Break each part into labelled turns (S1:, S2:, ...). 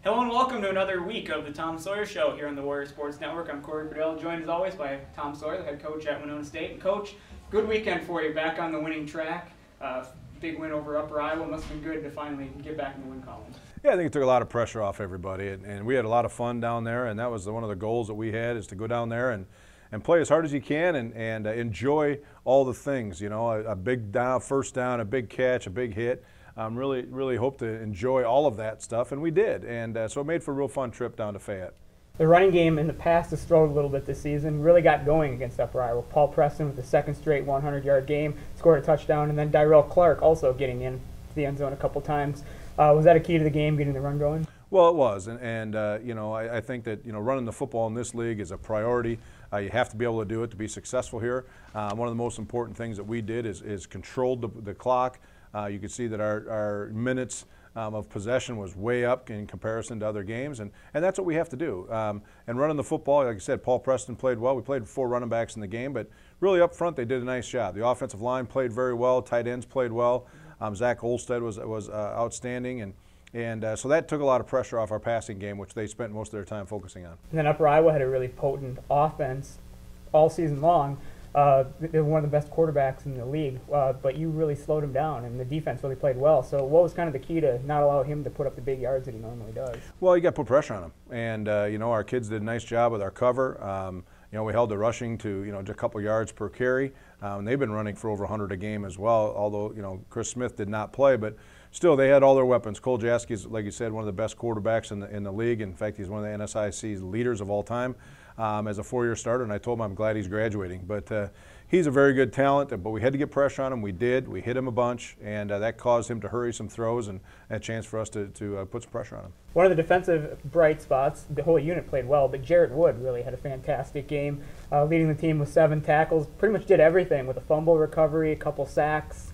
S1: Hello and welcome to another week of the Tom Sawyer Show here on the Warrior Sports Network. I'm Cory Prudoehl, joined as always by Tom Sawyer, the head coach at Winona State. And Coach, good weekend for you, back on the winning track. Big win over Upper Iowa. Must have been good to finally get back in the win column.
S2: Yeah, I think it took a lot of pressure off everybody, and we had a lot of fun down there, and that was one of the goals that we had, is to go down there and play as hard as you can and enjoy all the things, you know, a big first down, a big catch, a big hit. Really hope to enjoy all of that stuff, and we did. And so it made for a real fun trip down to Fayette.
S1: The running game in the past has struggled a little bit this season, really got going against Upper Iowa. Paul Preston with the second straight 100-yard game, scored a touchdown, and then Dyrell Clark also getting in to the end zone a couple times. Was that a key to the game, getting the run going?
S2: Well, it was, and you know, I think that, you know, running the football in this league is a priority. You have to be able to do it to be successful here. One of the most important things that we did is controlled the clock. You could see that our minutes of possession was way up in comparison to other games, and that's what we have to do. And running the football, like I said, Paul Preston played well. We played 4 running backs in the game, but really up front they did a nice job. The offensive line played very well. Tight ends played well. Zach Olstad was outstanding, and so that took a lot of pressure off our passing game, which they spent most of their time focusing on.
S1: And then Upper Iowa had a really potent offense all season long. They're one of the best quarterbacks in the league, but you really slowed him down, and the defense really played well. So what was kind of the key to not allow him to put up the big yards that he normally does?
S2: Well, you got to put pressure on him, and you know, our kids did a nice job with our cover. You know, we held the rushing to, you know, just a couple yards per carry, and they've been running for over 100 a game as well. Although, you know, Chris Smith did not play, but still they had all their weapons. Cole Jaskey is, like you said, one of the best quarterbacks in the league. In fact, he's one of the NSIC's leaders of all time. As a 4-year starter, and I told him I'm glad he's graduating. But he's a very good talent, but we had to get pressure on him. We did. We hit him a bunch, and that caused him to hurry some throws and a chance for us to put some pressure on him. One
S1: of the defensive bright spots, the whole unit played well, but Jarrett Wood really had a fantastic game, leading the team with 7 tackles. Pretty much did everything with a fumble recovery, a couple sacks.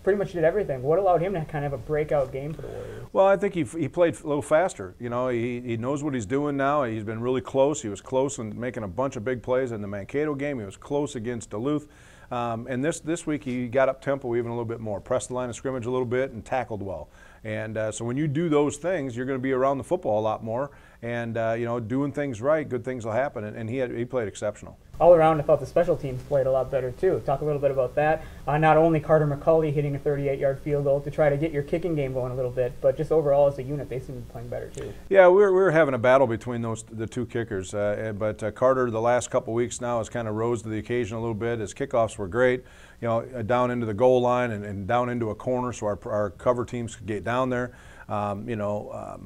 S1: Pretty much did everything. What allowed him to kind of have a breakout game for the Warriors?
S2: Well, I think he played a little faster. You know, he knows what he's doing now. He's been really close. He was close in making a bunch of big plays in the Mankato game. He was close against Duluth. And this week he got up tempo even a little bit more, pressed the line of scrimmage a little bit, and tackled well. And so when you do those things, you're going to be around the football a lot more. And you know, doing things right, good things will happen. And he played exceptional.
S1: All around, I thought the special teams played a lot better too. Talk a little bit about that. Not only Carter McCulley hitting a 38-yard field goal to try to get your kicking game going a little bit, but just overall as a unit, they seem to be playing better too.
S2: Yeah, we were having a battle between the 2 kickers, but Carter the last couple weeks now has kind of rose to the occasion a little bit. His kickoffs were great, you know, down into the goal line and down into a corner, so our cover teams could get down there. You know.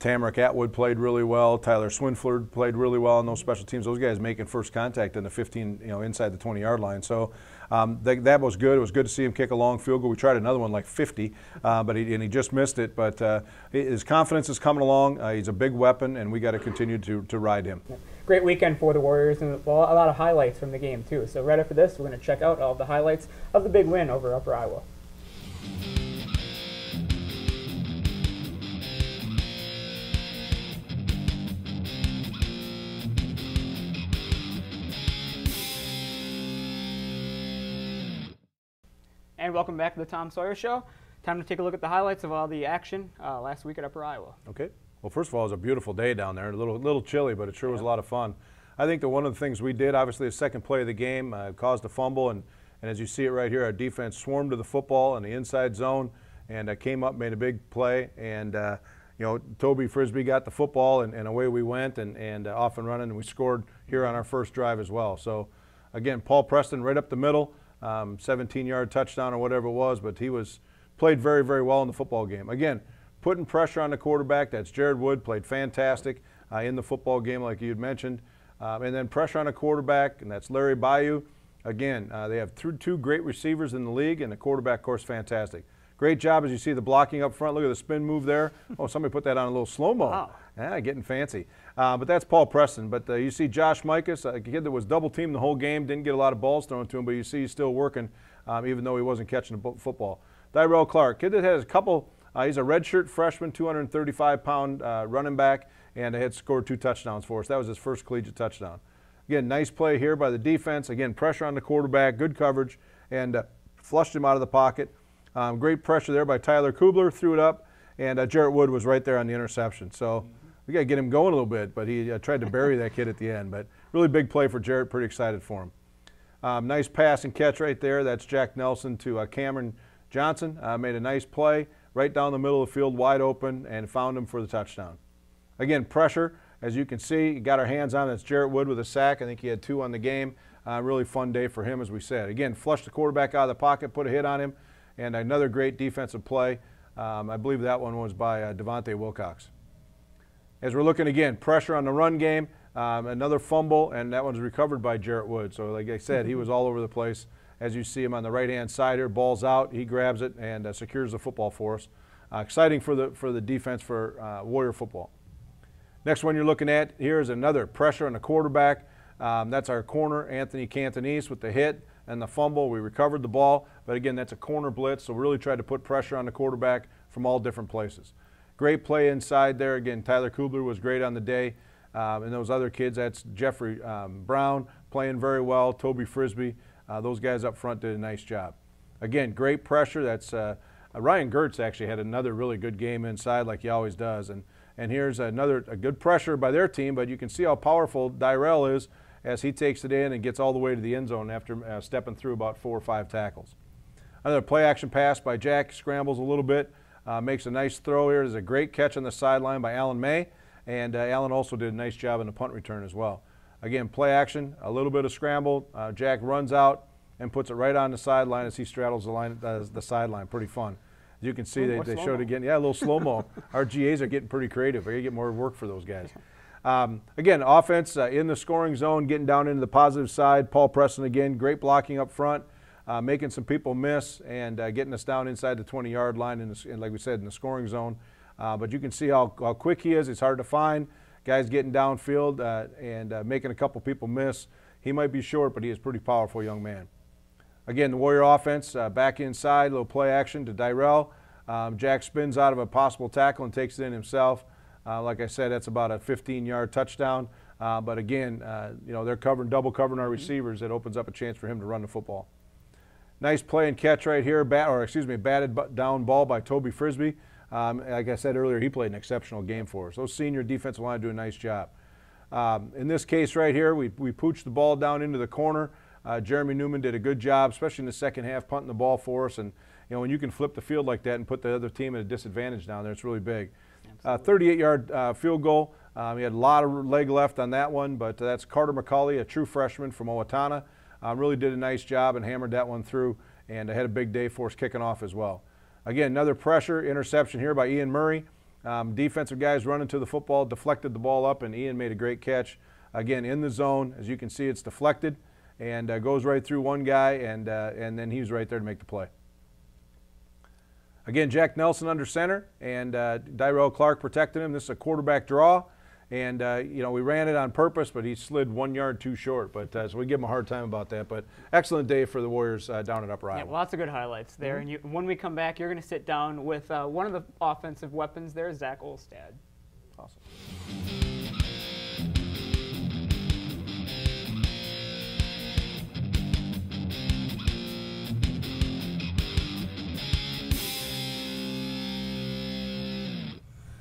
S2: Tamarick Atwood played really well. Tyler Swinford played really well on those special teams. Those guys making first contact in the 15, you know, inside the 20-yard line. So that was good. It was good to see him kick a long field goal. We tried another one like 50, but he just missed it. But his confidence is coming along. He's a big weapon, and we got to continue to ride him.
S1: Great weekend for the Warriors, and well, a lot of highlights from the game too. So right after this, we're going to check out all the highlights of the big win over Upper Iowa. And welcome back to the Tom Sawyer Show. Time to take a look at the highlights of all the action last week at Upper Iowa.
S2: Okay. Well, first of all, it was a beautiful day down there. A little chilly, but it sure was a lot of fun. I think that one of the things we did, obviously the second play of the game, caused a fumble, and as you see it right here, our defense swarmed to the football in the inside zone and came up, made a big play, and you know, Toby Frisbee got the football, and away we went, and off and running, and we scored here on our first drive as well. So, again, Paul Preston right up the middle. 17-yard touchdown or whatever it was, but he played very, very well in the football game. Again, putting pressure on the quarterback. That's Jared Wood, played fantastic in the football game like you had mentioned. And then pressure on a quarterback, and that's Larry Bayou. Again, they have 2 great receivers in the league, and the quarterback, of course, fantastic. Great job as you see the blocking up front. Look at the spin move there. Oh, somebody put that on a little slow-mo.
S1: Wow.
S2: Yeah, getting fancy. But that's Paul Preston. But you see Josh Mikas, a kid that was double-teamed the whole game, didn't get a lot of balls thrown to him, but you see he's still working even though he wasn't catching the football. Dyrell Clark, kid that has a couple, he's a redshirt freshman, 235-pound running back, and had scored 2 touchdowns for us. That was his first collegiate touchdown. Again, nice play here by the defense. Again, pressure on the quarterback, good coverage, and flushed him out of the pocket. Great pressure there by Tyler Kubler, threw it up, And Jarrett Wood was right there on the interception. So we got to get him going a little bit, but he tried to bury that kid at the end. But really big play for Jarrett, pretty excited for him. Nice pass and catch right there. That's Jack Nelson to Cameron Johnson. Made a nice play right down the middle of the field, wide open, and found him for the touchdown. Again, pressure, as you can see, got our hands on it. That's Jarrett Wood with a sack. I think he had 2 on the game. Really fun day for him, as we said. Again, flushed the quarterback out of the pocket, put a hit on him, and another great defensive play. I believe that one was by Devontae Wilcox. As we're looking again, pressure on the run game, another fumble, and that one's recovered by Jarrett Wood. So like I said, he was all over the place. As you see him on the right-hand side here, ball's out, he grabs it and secures the football for us. Exciting for the defense for Warrior football. Next one you're looking at here is another pressure on the quarterback. That's our corner, Anthony Cantonese, with the hit and the fumble. We recovered the ball, but again, that's a corner blitz, so we really tried to put pressure on the quarterback from all different places. Great play inside there. Again, Tyler Kubler was great on the day. And those other kids, that's Jeffrey Brown playing very well, Toby Frisbee. Those guys up front did a nice job. Again, great pressure. That's Ryan Gertz actually had another really good game inside like he always does. And here's a good pressure by their team, but you can see how powerful Dyrell is as he takes it in and gets all the way to the end zone after stepping through about 4 or 5 tackles. Another play-action pass by Jack, scrambles a little bit, makes a nice throw here. There's a great catch on the sideline by Alan May, and Alan also did a nice job in the punt return as well. Again, play action, a little bit of scramble. Jack runs out and puts it right on the sideline as he straddles the sideline. Pretty fun. As you can see, they showed again. Yeah, a little slow-mo. Our GAs are getting pretty creative. We're going to get more work for those guys. Again, offense in the scoring zone, getting down into the positive side. Paul Preston again, great blocking up front, making some people miss and getting us down inside the 20-yard line, and like we said, in the scoring zone. But you can see how quick he is. It's hard to find. Guys getting downfield and making a couple people miss. He might be short, but he is a pretty powerful young man. Again, the Warrior offense, back inside, little play action to Dyrell. Jack spins out of a possible tackle and takes it in himself. Like I said, that's about a 15-yard touchdown. But again, they're double covering our receivers. It opens up a chance for him to run the football. Nice play and catch right here, batted down ball by Toby Frisbee. Like I said earlier, he played an exceptional game for us. Those senior defensive line do a nice job. In this case right here, we pooched the ball down into the corner. Jeremy Newman did a good job, especially in the second half, punting the ball for us. And when you can flip the field like that and put the other team at a disadvantage down there, it's really big. 38-yard field goal. He had a lot of leg left on that one, but that's Carter McCauley, a true freshman from Owatonna. Really did a nice job and hammered that one through, and had a big day for us kicking off as well. Again, another pressure, interception here by Ian Murray. Defensive guys running to the football, deflected the ball up, and Ian made a great catch. Again, in the zone, as you can see, it's deflected and goes right through one guy, and then he's right there to make the play. Again, Jack Nelson under center, and Dyrell Clark protecting him. This is a quarterback draw, and we ran it on purpose, but he slid 1 yard too short. But so we give him a hard time about that. But excellent day for the Warriors down at Upper Iowa.
S1: Yeah, lots of good highlights there. And when we come back, you're going to sit down with one of the offensive weapons there, Zach Olstad.
S2: Awesome.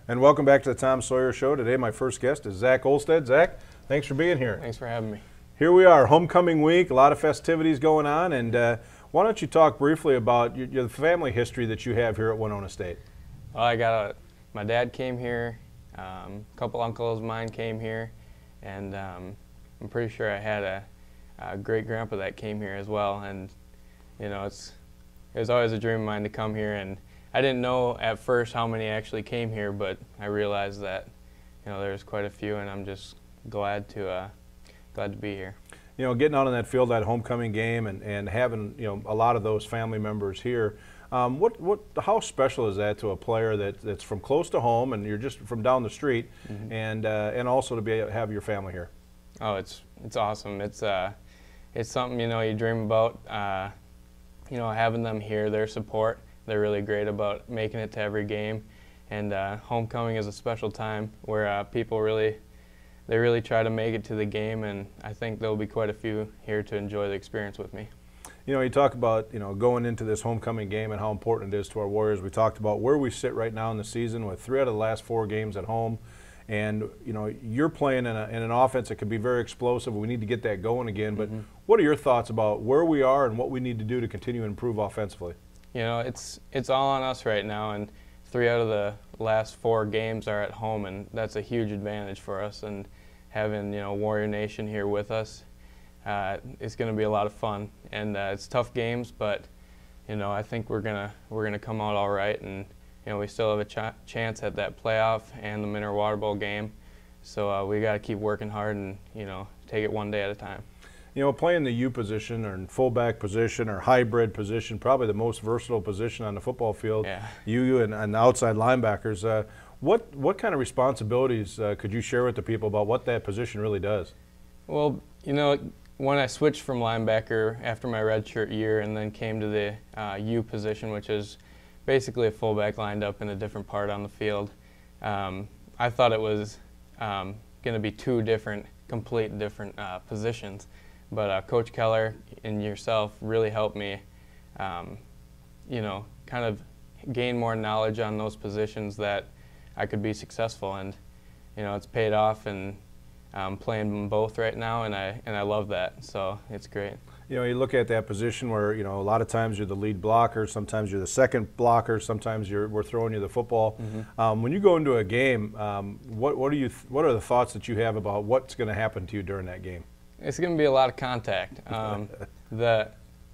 S2: And welcome back to the Tom Sawyer Show. Today my first guest is Zach Olstad. Zach, thanks for being here.
S3: Thanks for having me.
S2: Here we are, homecoming week, a lot of festivities going on, and why don't you talk briefly about your family history that you have here at Winona State?
S3: Well, my dad came here, a couple uncles of mine came here, and I'm pretty sure I had a great-grandpa that came here as well, and it was always a dream of mine to come here, and I didn't know at first how many actually came here, but I realized that there's quite a few, and I'm just glad to be here.
S2: Getting out on that field, that homecoming game, and having a lot of those family members here, how special is that to a player that's from close to home and you're just from down the street, and also to have your family here?
S3: Oh, it's awesome. It's something you dream about. Having them here, their support. They're really great about making it to every game, and homecoming is a special time where people really try to make it to the game, and I think there'll be quite a few here to enjoy the experience with me.
S2: You know, you talk about, you know, going into this homecoming game and how important it is to our Warriors. We talked about where we sit right now in the season with 3 out of the last 4 games at home. And, you know, you're playing in an offense that can be very explosive. We need to get that going again. But what are your thoughts about where we are and what we need to do to continue to improve offensively?
S3: You know, it's all on us right now, and 3 out of the last 4 games are at home, and that's a huge advantage for us. And having, you know, Warrior Nation here with us, it's going to be a lot of fun. And it's tough games, but, you know, I think we're gonna come out all right. And you know, we still have a chance at that playoff and the Mineral Water Bowl game. So we got to keep working hard and, you know, take it one day at a time.
S2: You know, playing the U position or in fullback position or hybrid position, probably the most versatile position on the football field.
S3: Yeah.
S2: You and outside linebackers. What kind of responsibilities could you share with the people about what that position really does?
S3: Well, you know, when I switched from linebacker after my redshirt year and then came to the U position, which is basically a fullback lined up in a different part on the field, I thought it was going to be 2 complete different positions. But Coach Keller and yourself really helped me, you know, kind of gain more knowledge on those positions that I could be successful. And, you know, it's paid off, and I'm playing them both right now, and I love that. So it's great.
S2: You know, you look at that position where, you know, a lot of times you're the lead blocker, sometimes you're the second blocker, sometimes we're throwing you the football. When you go into a game, what are the thoughts that you have about what's going to happen to you during that game?
S3: It's going to be a lot of contact. The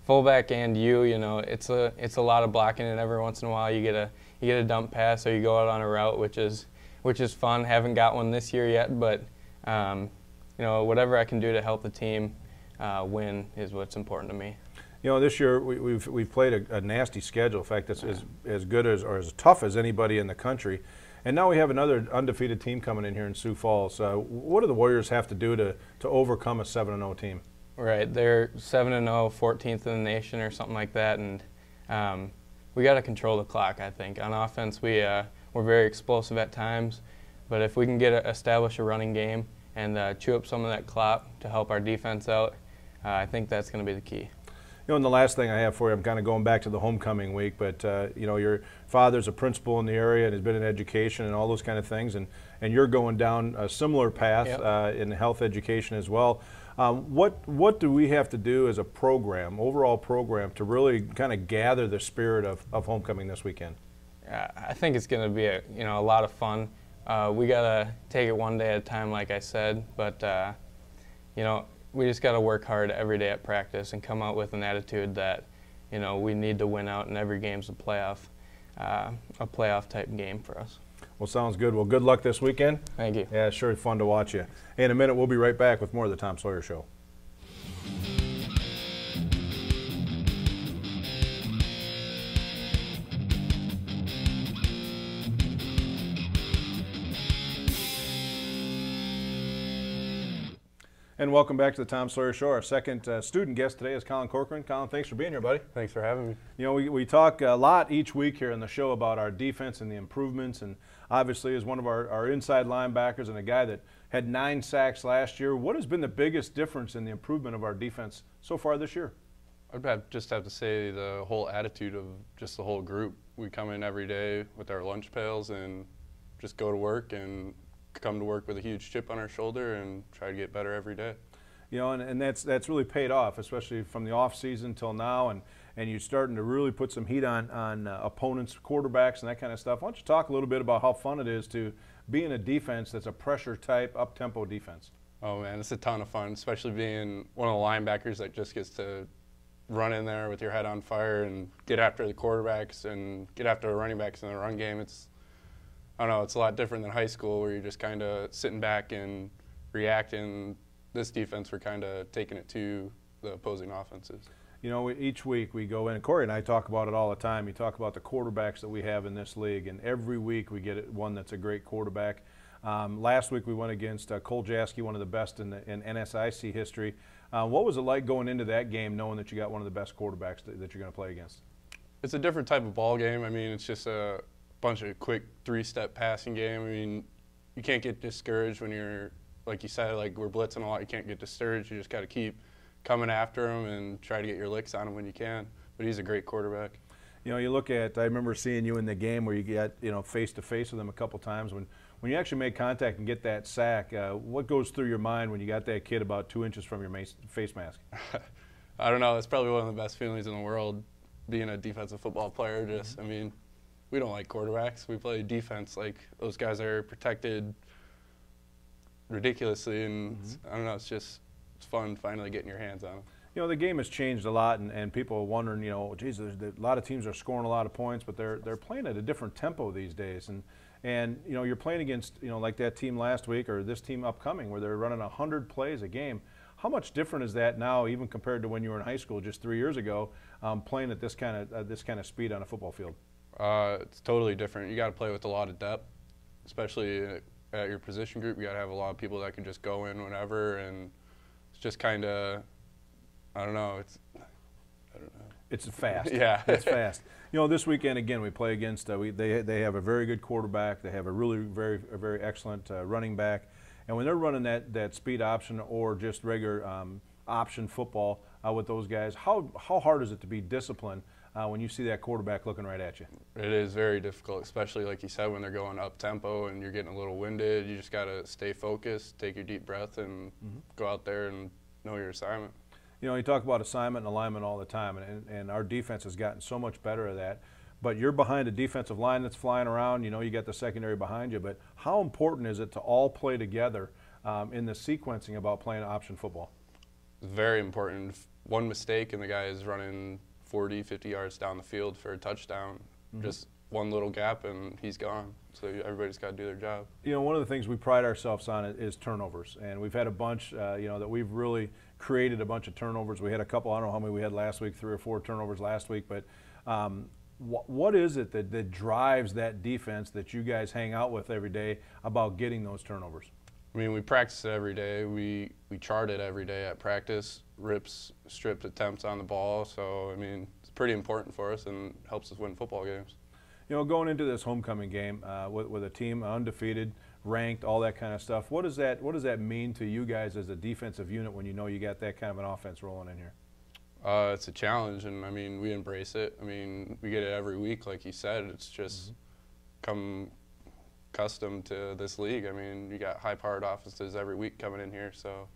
S3: fullback and you know, it's a lot of blocking, and every once in a while you get a dump pass or you go out on a route, which is fun. Haven't got one this year yet, but you know, whatever I can do to help the team win is what's important to me.
S2: You know, this year we've played a nasty schedule. In fact, it's as good as or as tough as anybody in the country. And now we have another undefeated team coming in here in Sioux Falls. What do the Warriors have to do to overcome a 7-0 team?
S3: Right, they're 7-0, 14th in the nation or something like that, and we got to control the clock. I think on offense we're very explosive at times, but if we can establish a running game and chew up some of that clock to help our defense out, I think that's going to be the key.
S2: You know, and the last thing I have for you, I'm kind of going back to the homecoming week, but you know, your father's a principal in the area and has been in education and all those kind of things, and you're going down a similar path in health education as well. What do we have to do as a program, overall program, to really kind of gather the spirit of homecoming this weekend?
S3: I think it's going to be a lot of fun. We got to take it one day at a time, like I said, but you know, we just got to work hard every day at practice and come out with an attitude that, you know, we need to win out, and every game's a playoff type game for us.
S2: Well, sounds good. Well, good luck this weekend.
S3: Thank you.
S2: Yeah, sure, fun to watch you. Hey, in a minute, we'll be right back with more of the Tom Sawyer Show. And welcome back to the Tom Sawyer Show. Our second student guest today is Collin Corcoran. Collin, thanks for being here, buddy.
S4: Thanks for having me.
S2: You know, we talk a lot each week here on the show about our defense and the improvements, and obviously as one of our inside linebackers and a guy that had 9 sacks last year, what has been the biggest difference in the improvement of our defense so far this year?
S4: I'd just have to say the whole attitude of just the whole group. We come in every day with our lunch pails and just go to work and come to work with a huge chip on our shoulder and try to get better every day.
S2: You know, and that's really paid off, especially from the off season till now, and you're starting to really put some heat on opponents, quarterbacks, and that kind of stuff. Why don't you talk a little bit about how fun it is to be in a defense that's a pressure type, up tempo defense?
S4: Oh man, it's a ton of fun, especially being one of the linebackers that just gets to run in there with your head on fire and get after the quarterbacks and get after the running backs in the run game. I don't know, it's a lot different than high school where you're just kind of sitting back and reacting. This defense, we're kind of taking it to the opposing offenses.
S2: You know, each week we go in, and Cory and I talk about it all the time. You talk about the quarterbacks that we have in this league, and every week we get one that's a great quarterback. Last week we went against Cole Jaskey, one of the best in NSIC history. What was it like going into that game knowing that you got one of the best quarterbacks that you're going to play against?
S4: It's a different type of ball game. I mean, it's just a bunch of quick 3-step passing game. I mean, you can't get discouraged when you're, like you said, like we're blitzing a lot. You can't get discouraged. You just got to keep coming after him and try to get your licks on him when you can. But he's a great quarterback.
S2: You know, you look at, I remember seeing you in the game where you get, you know, face to face with him a couple times. When you actually make contact and get that sack, what goes through your mind when you got that kid about 2 inches from your face mask?
S4: I don't know. It's probably one of the best feelings in the world, being a defensive football player. Just, I mean, we don't like quarterbacks. We play defense. Like, those guys are protected ridiculously, and I don't know. It's fun finally getting your hands on them.
S2: You know, the game has changed a lot, and people are wondering, you know, geez, a lot of teams are scoring a lot of points, but they're playing at a different tempo these days. And you know, you're playing against, you know, like that team last week or this team upcoming where they're running 100 plays a game. How much different is that now, even compared to when you were in high school just 3 years ago, playing at this kind of speed on a football field?
S4: It's totally different. You got to play with a lot of depth, especially at your position group. You got to have a lot of people that can just go in whenever, and it's just kind of, I don't know.
S2: It's fast.
S4: Yeah.
S2: It's fast. You know, this weekend, again, we play against, they have a very good quarterback. They have a really very excellent running back. And when they're running that speed option or just regular option football with those guys, how hard is it to be disciplined when you see that quarterback looking right at you?
S4: It is very difficult, especially like you said, when they're going up tempo and you're getting a little winded. You just got to stay focused, take your deep breath, and go out there and know your assignment.
S2: You know, you talk about assignment and alignment all the time, and our defense has gotten so much better at that. But you're behind a defensive line that's flying around. You know, you got the secondary behind you. But how important is it to all play together in the sequencing about playing option football?
S4: It's very important. One mistake and the guy is running 40, 50 yards down the field for a touchdown. Just one little gap and he's gone. So everybody's got to do their job.
S2: You know, one of the things we pride ourselves on is turnovers. And we've had a bunch, you know, that we've really created a bunch of turnovers. We had a couple, I don't know how many we had last week, 3 or 4 turnovers last week. But what is it that drives that defense that you guys hang out with every day about getting those turnovers?
S4: I mean, we practice it every day. We chart it every day at practice, rips, stripped attempts on the ball. So, I mean, it's pretty important for us and helps us win football games.
S2: You know, going into this homecoming game with a team undefeated, ranked, all that kind of stuff, what does that mean to you guys as a defensive unit when you know you got that kind of an offense rolling in here?
S4: It's a challenge, and I mean, we embrace it. I mean, we get it every week, like you said. It's just come accustomed to this league. I mean, you got high-powered offenses every week coming in here, so.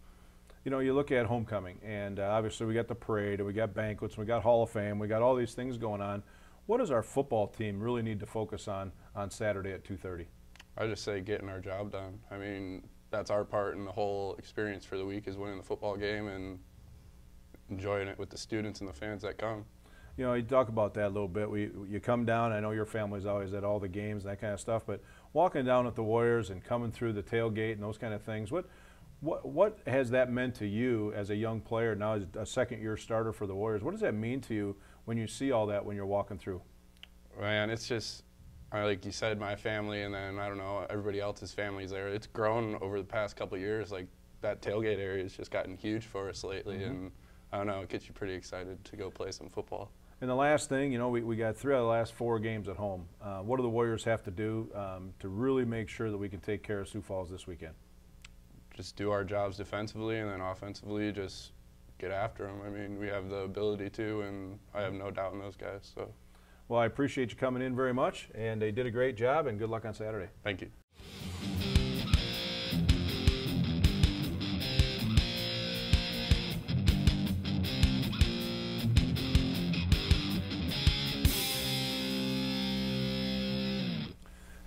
S2: You know, you look at homecoming, and obviously we got the parade, and we got banquets, and we got Hall of Fame, we got all these things going on. What does our football team really need to focus on Saturday at 2:30?
S4: I just say getting our job done. I mean, that's our part in the whole experience for the week, is winning the football game and enjoying it with the students and the fans that come.
S2: You know, you talk about that a little bit. You come down, I know your family's always at all the games and that kind of stuff, but walking down with the Warriors and coming through the tailgate and those kind of things, what has that meant to you as a young player, now as a second-year starter for the Warriors? What does that mean to you when you see all that when you're walking through?
S4: Man, it's just, like you said, my family, and then, I don't know, everybody else's families there. It's grown over the past couple of years. Like, that tailgate area has just gotten huge for us lately, and I don't know, it gets you pretty excited to go play some football.
S2: And the last thing, you know, we got 3 out of the last 4 games at home. What do the Warriors have to do to really make sure that we can take care of Sioux Falls this weekend?
S4: Just do our jobs defensively, and then offensively just get after them. I mean, we have the ability to, and I have no doubt in those guys. So,
S2: well, I appreciate you coming in very much, and they did a great job, and good luck on Saturday.
S4: Thank you.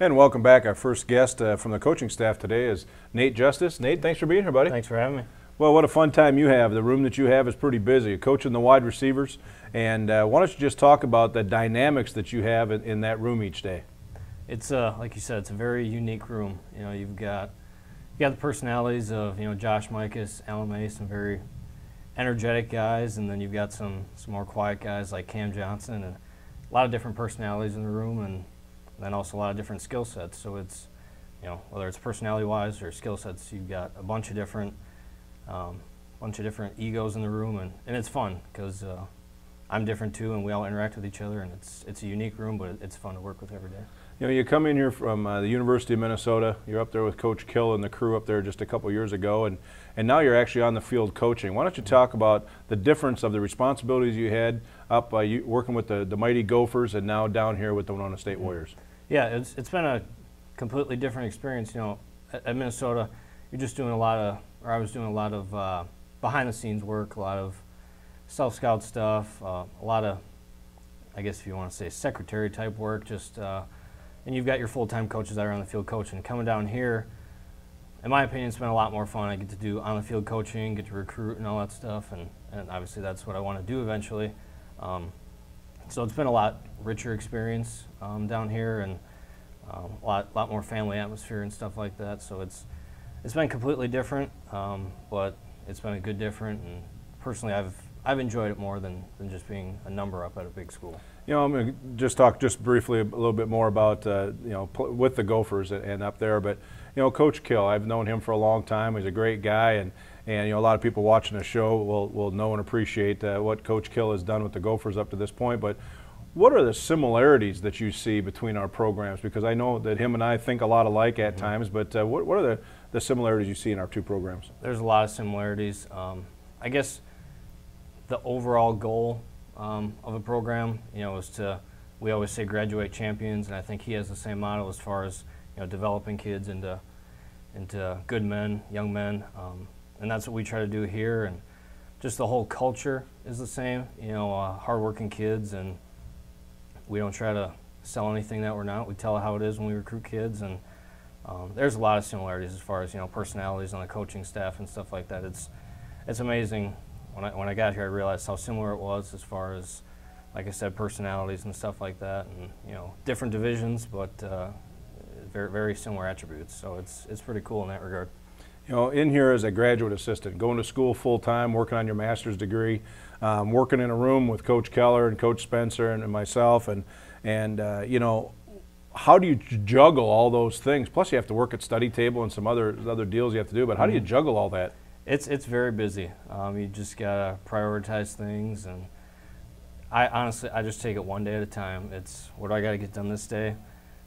S2: And welcome back. Our first guest from the coaching staff today is Nate Justice. Nate, thanks for being here, buddy.
S5: Thanks for having me.
S2: Well, what a fun time you have. The room that you have is pretty busy. You're coaching the wide receivers. And why don't you just talk about the dynamics that you have in that room each day?
S5: It's like you said, it's a very unique room. You know, you've got the personalities of, you know, Josh Mikas, Alan May, some very energetic guys, and then you've got some more quiet guys like Cam Johnson, and a lot of different personalities in the room, and then also a lot of different skill sets. So it's, you know, whether it's personality-wise or skill sets, you've got a bunch of different egos in the room, and it's fun because I'm different too, and we all interact with each other, and it's a unique room, but it's fun to work with every day.
S2: You know, you come in here from the University of Minnesota. You're up there with Coach Kill and the crew up there just a couple years ago, and now you're actually on the field coaching. Why don't you talk about the difference of the responsibilities you had up working with the mighty Gophers and now down here with the Winona State Warriors?
S5: Yeah, it's been a completely different experience. You know, at Minnesota, you're just doing a lot of, or I was doing a lot of behind-the-scenes work, a lot of self-scout stuff, a lot of, I guess if you want to say, secretary-type work, just and you've got your full-time coaches that are on the field coaching. Coming down here, in my opinion, it's been a lot more fun. I get to do on-the-field coaching, get to recruit and all that stuff, and obviously that's what I want to do eventually. So it's been a lot richer experience down here, and a lot more family atmosphere and stuff like that. So it's been completely different, but it's been a good different. And personally, I've enjoyed it more than just being a number up at a big school.
S2: You know, I'm going to just talk just briefly a little bit more about you know, with the Gophers and up there. But you know, Coach Kill, I've known him for a long time. He's a great guy, and you know, a lot of people watching the show will know and appreciate what Coach Kill has done with the Gophers up to this point. But what are the similarities that you see between our programs? Because I know that him and I think a lot alike at times, but what are the similarities you see in our two programs?
S5: There's a lot of similarities. I guess the overall goal of a program, you know, is to, we always say graduate champions, and I think he has the same model as far as, you know, developing kids into good men, young men, and that's what we try to do here. And just the whole culture is the same, you know, hardworking kids, and we don't try to sell anything that we're not. We tell it how it is when we recruit kids, and there's a lot of similarities as far as, you know, personalities on the coaching staff and stuff like that. It's amazing. When I got here, I realized how similar it was as far as, like I said, personalities and stuff like that, and you know, different divisions, but very, very similar attributes. So it's pretty cool in that regard.
S2: You know, in here as a graduate assistant, going to school full time, working on your master's degree, working in a room with Coach Keller and Coach Spencer and myself, and you know, how do you juggle all those things? Plus, you have to work at study table and some other deals you have to do. But how do you juggle all that?
S5: It's very busy. You just gotta prioritize things, and I honestly just take it one day at a time. It's what do I gotta get done this day.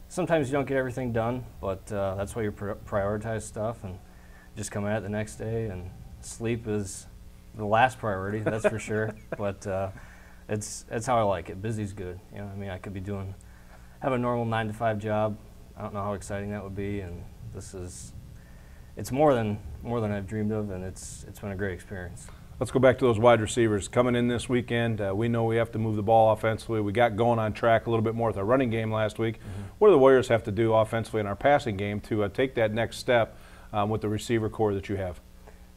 S5: Sometimes you don't get everything done, but that's why you prioritize stuff and just come at it the next day. And sleep is the last priority, that's for sure. But it's how I like it. Busy's good. You know, I mean, I could be have a normal 9-to-5 job. I don't know how exciting that would be, and it's more than I've dreamed of, and it's been a great experience.
S2: Let's go back to those wide receivers coming in this weekend. We know we have to move the ball offensively. We got going on track a little bit more with our running game last week. What do the Warriors have to do offensively in our passing game to take that next step with the receiver core that you have?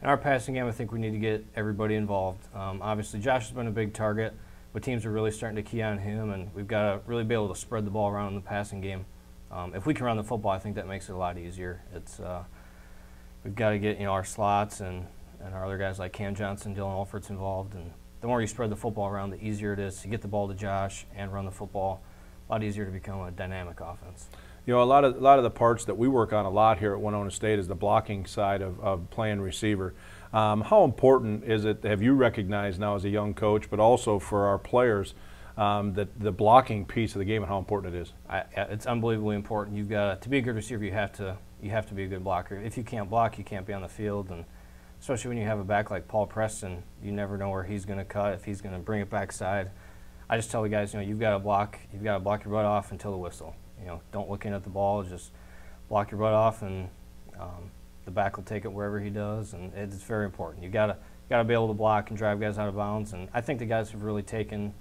S5: In our passing game, I think we need to get everybody involved. Obviously, Josh has been a big target, but teams are really starting to key on him, and we've got to really be able to spread the ball around in the passing game. If we can run the football, I think that makes it a lot easier. We've got to get, you know, our slots and our other guys like Cam Johnson, Dylan Alford's involved, and the more you spread the football around, the easier it is to get the ball to Josh and run the football. A lot easier to become a dynamic offense.
S2: You know, a lot of the parts that we work on a lot here at Winona State is the blocking side of playing receiver. How important is it, have you recognized now as a young coach, but also for our players, that the blocking piece of the game and how important it is?
S5: It's unbelievably important. You've got to be a good receiver. You have to be a good blocker. If you can't block, you can't be on the field, and especially when you have a back like Paul Preston, you never know where he's going to cut, if he's going to bring it backside. I just tell the guys, you know, you've got to block your butt off until the whistle. You know, don't look in at the ball, just block your butt off, and the back will take it wherever he does, and it's very important. You got to be able to block and drive guys out of bounds, and I think the guys have really taken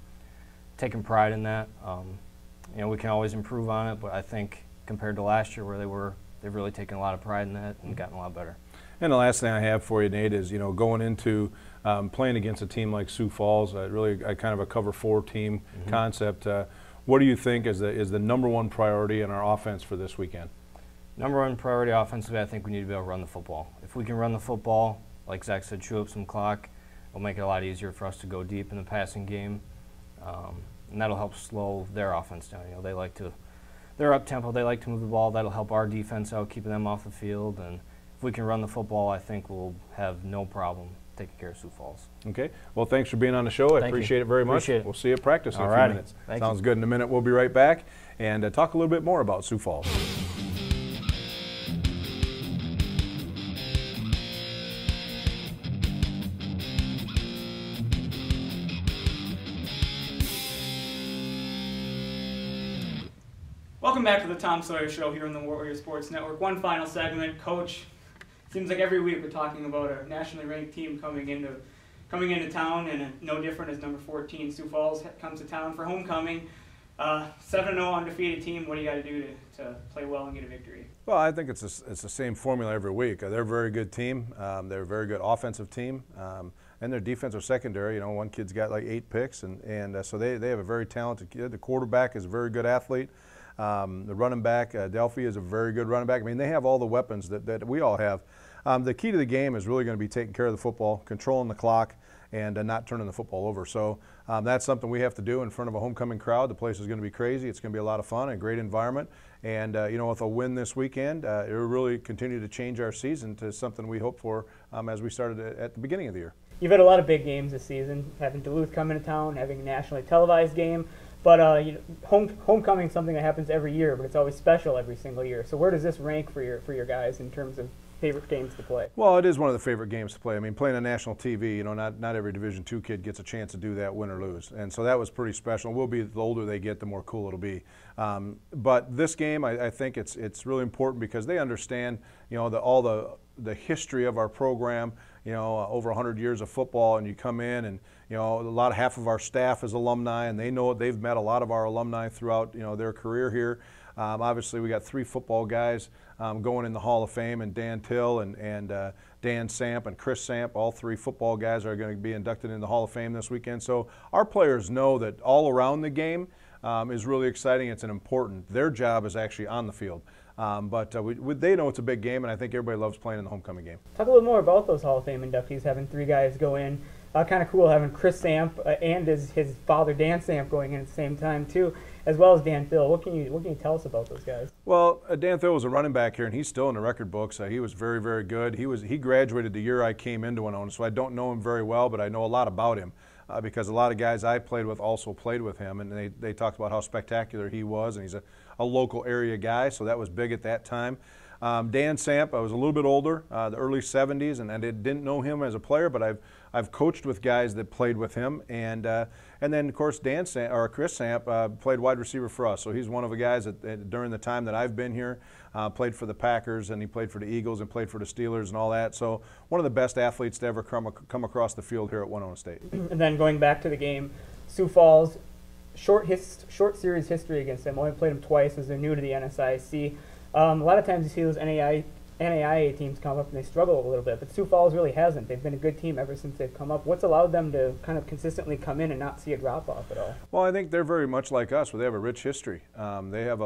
S5: pride in that. You know, we can always improve on it, but I think compared to last year where they've really taken a lot of pride in that and gotten a lot better.
S2: And the last thing I have for you, Nate, is, you know, going into playing against a team like Sioux Falls, really kind of a cover 4 team concept. What do you think is the number one priority in our offense for this weekend?
S5: Number one priority offensively, I think we need to be able to run the football. If we can run the football, like Zach said, chew up some clock, it'll make it a lot easier for us to go deep in the passing game, and that'll help slow their offense down. You know, they're up tempo, they like to move the ball. That'll help our defense out, keeping them off the field. And if we can run the football, I think we'll have no problem taking care of Sioux Falls.
S2: Okay. Well, thanks for being on the show. I
S5: Thank you.
S2: appreciate it very much.
S5: Appreciate it.
S2: We'll see you at practice in a few
S5: Alrighty.
S2: minutes.
S5: Thank
S2: Sounds
S5: you.
S2: good. In a minute, we'll be right back and talk a little bit more about Sioux Falls.
S1: Welcome back to the Tom Sawyer Show here on the Warrior Sports Network. One final segment, Coach. Seems like every week we're talking about a nationally ranked team coming into town, and no different as number 14 Sioux Falls comes to town for homecoming. 7-0 undefeated team. What do you got to do to play well and get a victory?
S2: Well, I think it's the same formula every week. They're a very good team. They're a very good offensive team. And their defensive secondary, one kid's got like 8 picks, and so they have a very talented kid. The quarterback is a very good athlete. The running back, Delphi, is a very good running back. I mean, they have all the weapons that we all have. The key to the game is really going to be taking care of the football, controlling the clock, and not turning the football over. So that's something we have to do in front of a homecoming crowd. The place is going to be crazy. It's going to be a lot of fun, a great environment. And, with a win this weekend, it will really continue to change our season to something we hope for as we started at the beginning of the year.
S1: You've had a lot of big games this season, having Duluth come into town, having a nationally televised game. But homecoming is something that happens every year, but it's always special every single year. So where does this rank for your guys in terms of favorite games to play?
S2: Well, it is one of the favorite games to play. I mean, playing on national TV, not every Division II kid gets a chance to do that, win or lose. And so that was pretty special. It will be, the older they get, the more cool it'll be. But this game, I think it's really important because they understand, all the history of our program, over 100 years of football, and you come in and, half of our staff is alumni, and they know they've met a lot of our alumni throughout, their career here. Obviously, we got 3 football guys going in the Hall of Fame, and Dan Till and Dan Samp and Chris Samp, all 3 football guys are going to be inducted in the Hall of Fame this weekend. So our players know that all around the game is really exciting. It's an important. Their job is actually on the field. But they know it's a big game, and I think everybody loves playing in the homecoming game.
S1: Talk a little more about those Hall of Fame inductees, having 3 guys go in. Kind of cool having Chris Samp and his father Dan Samp going in at the same time too, as well as Dan Thill. What can you tell us about those guys?
S2: Well, Dan Thill was a running back here, and he's still in the record books. He was very, very good. He graduated the year I came into Winona, so I don't know him very well, but I know a lot about him because a lot of guys I played with also played with him, and they talked about how spectacular he was, and he's a local area guy, so that was big at that time. Dan Samp, I was a little bit older, the early 70s, and I didn't know him as a player, but I've coached with guys that played with him, and then of course Chris Samp played wide receiver for us, so he's one of the guys that during the time that I've been here played for the Packers, and he played for the Eagles and played for the Steelers and all that. So one of the best athletes to ever come across the field here at Winona State.
S1: And then going back to the game, Sioux Falls, short series history against them. Only played them twice as they're new to the NSIC. A lot of times you see those NAIA teams come up and they struggle a little bit, but Sioux Falls really hasn't. They've been a good team ever since they've come up. What's allowed them to kind of consistently come in and not see a drop-off at all?
S2: Well, I think they're very much like us, where they have a rich history. They have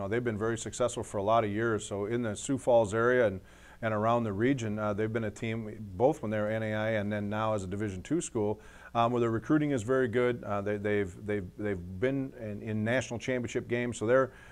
S2: they've been very successful for a lot of years. So in the Sioux Falls area and around the region, they've been a team both when they were NAIA and then now as a Division II school, where their recruiting is very good. They've been in national championship games, so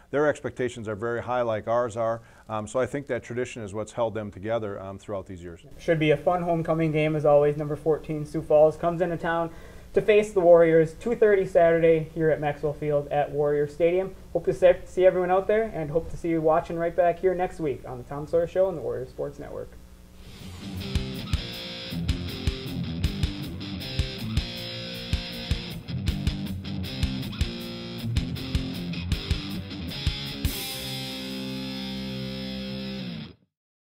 S2: their expectations are very high, like ours are. So I think that tradition is what's held them together throughout these years.
S1: Should be a fun homecoming game as always. Number 14 Sioux Falls comes into town to face the Warriors. 2:30 Saturday here at Maxwell Field at Warrior Stadium. Hope to see everyone out there, and hope to see you watching right back here next week on the Tom Sawyer Show and the Warrior Sports Network.